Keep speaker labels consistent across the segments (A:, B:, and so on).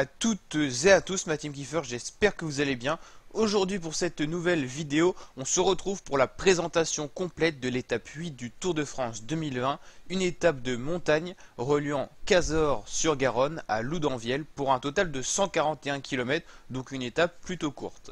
A: à toutes et à tous, ma team Kiefer, j'espère que vous allez bien. Aujourd'hui pour cette nouvelle vidéo, on se retrouve pour la présentation complète de l'étape 8 du Tour de France 2020, une étape de montagne reliant Cazors-sur-Garonne à Loudanvielle pour un total de 141 km, donc une étape plutôt courte.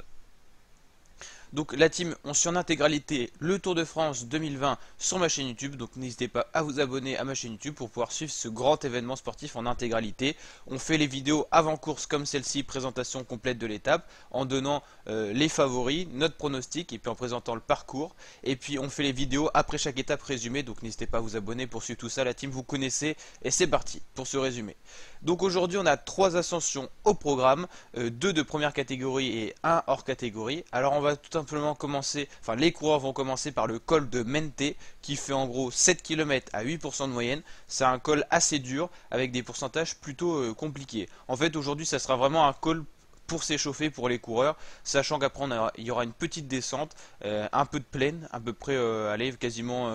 A: Donc la team, on suit en intégralité le Tour de France 2020 sur ma chaîne YouTube, donc n'hésitez pas à vous abonner à ma chaîne YouTube pour pouvoir suivre ce grand événement sportif en intégralité. On fait les vidéos avant course comme celle-ci, présentation complète de l'étape, en donnant les favoris, notre pronostic et puis en présentant le parcours. Et puis on fait les vidéos après chaque étape résumée, donc n'hésitez pas à vous abonner pour suivre tout ça. La team, vous connaissez et c'est parti pour ce résumé. Donc aujourd'hui on a 3 ascensions au programme, 2 de première catégorie et 1 hors catégorie. Alors on va tout simplement commencer, enfin les coureurs vont commencer par le col de Mente qui fait en gros 7 km à 8% de moyenne. C'est un col assez dur avec des pourcentages plutôt compliqués. En fait aujourd'hui ça sera vraiment un col pour s'échauffer pour les coureurs, sachant qu'après il y aura une petite descente, un peu de plaine, à peu près allez, quasiment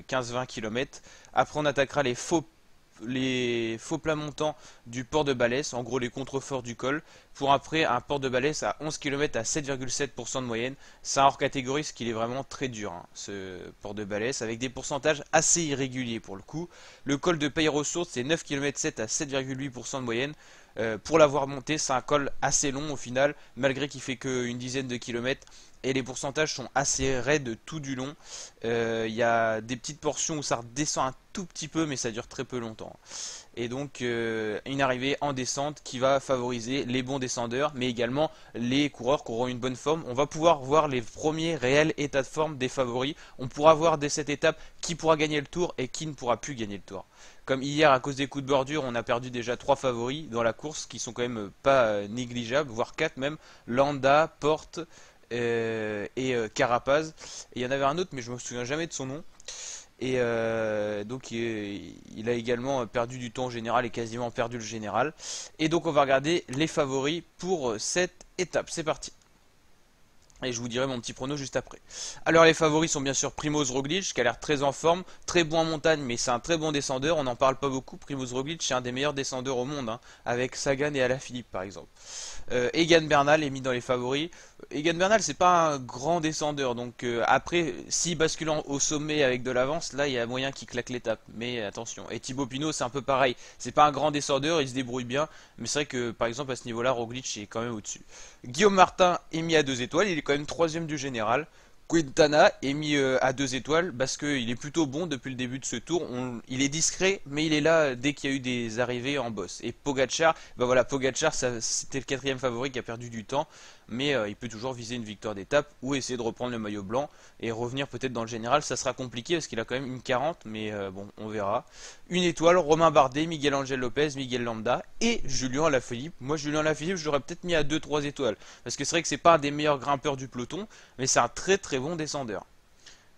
A: 15-20 km. Après on attaquera les faux plats montants du port de Balès, en gros les contreforts du col, pour après un port de Balès à 11 km à 7,7% de moyenne. C'est un hors catégorie, ce qui est vraiment très dur, hein, ce port de Balès, avec des pourcentages assez irréguliers pour le coup. Le col de Paye-Ressources, c'est 9 km 7 à 7,8% de moyenne. Pour l'avoir monté, c'est un col assez long au final, malgré qu'il fait qu'une dizaine de kilomètres. Et les pourcentages sont assez raides tout du long. Il y a des petites portions où ça redescend un tout petit peu, mais ça dure très peu longtemps. Et donc une arrivée en descente qui va favoriser les bons descendeurs, mais également les coureurs qui auront une bonne forme. On va pouvoir voir les premiers réels états de forme des favoris. On pourra voir dès cette étape qui pourra gagner le tour et qui ne pourra plus gagner le tour. Comme hier, à cause des coups de bordure, on a perdu déjà 3 favoris dans la course qui sont quand même pas négligeables, voire 4 même. Landa, Porte et Carapaz. Et il y en avait un autre, mais je me souviens jamais de son nom. Et donc il a également perdu du temps au général et quasiment perdu le général. Et donc on va regarder les favoris pour cette étape. C'est parti. Et je vous dirai mon petit prono juste après. Alors les favoris sont bien sûr Primož Roglič qui a l'air très en forme, très bon en montagne mais c'est un très bon descendeur, on n'en parle pas beaucoup. Primož Roglič c'est un des meilleurs descendeurs au monde, hein, avec Sagan et Alaphilippe par exemple. Egan Bernal est mis dans les favoris. Egan Bernal c'est pas un grand descendeur, donc après s'il bascule au sommet avec de l'avance, là il y a moyen qu'il claque l'étape, mais attention. Et Thibaut Pinot c'est un peu pareil, c'est pas un grand descendeur, il se débrouille bien, mais c'est vrai que par exemple à ce niveau là Roglič est quand même au dessus. Guillaume Martin est mis à 2 étoiles, il est quand même 3ème du général. Quintana est mis à 2 étoiles parce qu'il est plutôt bon depuis le début de ce tour. Il est discret, mais il est là dès qu'il y a eu des arrivées en boss. Et Pogacar, bah voilà, Pogacar, c'était le 4ème favori qui a perdu du temps, mais il peut toujours viser une victoire d'étape ou essayer de reprendre le maillot blanc et revenir peut-être dans le général. Ça sera compliqué parce qu'il a quand même une 40, mais bon, on verra. Une étoile, Romain Bardet, Miguel Angel Lopez, Miguel Landa et Julien Alaphilippe. Moi, Julien Alaphilippe, je l'aurais peut-être mis à 2-3 étoiles parce que c'est vrai que c'est pas un des meilleurs grimpeurs du peloton, mais c'est un très très bon descendeur.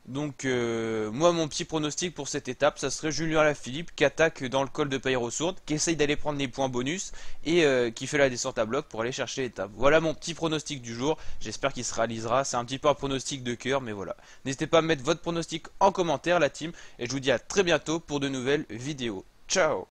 A: Donc moi mon petit pronostic pour cette étape ça serait Julien Alaphilippe qui attaque dans le col de Paye-Ressources, qui essaye d'aller prendre les points bonus et qui fait la descente à bloc pour aller chercher l'étape. Voilà mon petit pronostic du jour, j'espère qu'il se réalisera, c'est un petit peu un pronostic de cœur mais voilà. N'hésitez pas à mettre votre pronostic en commentaire la team et je vous dis à très bientôt pour de nouvelles vidéos. Ciao.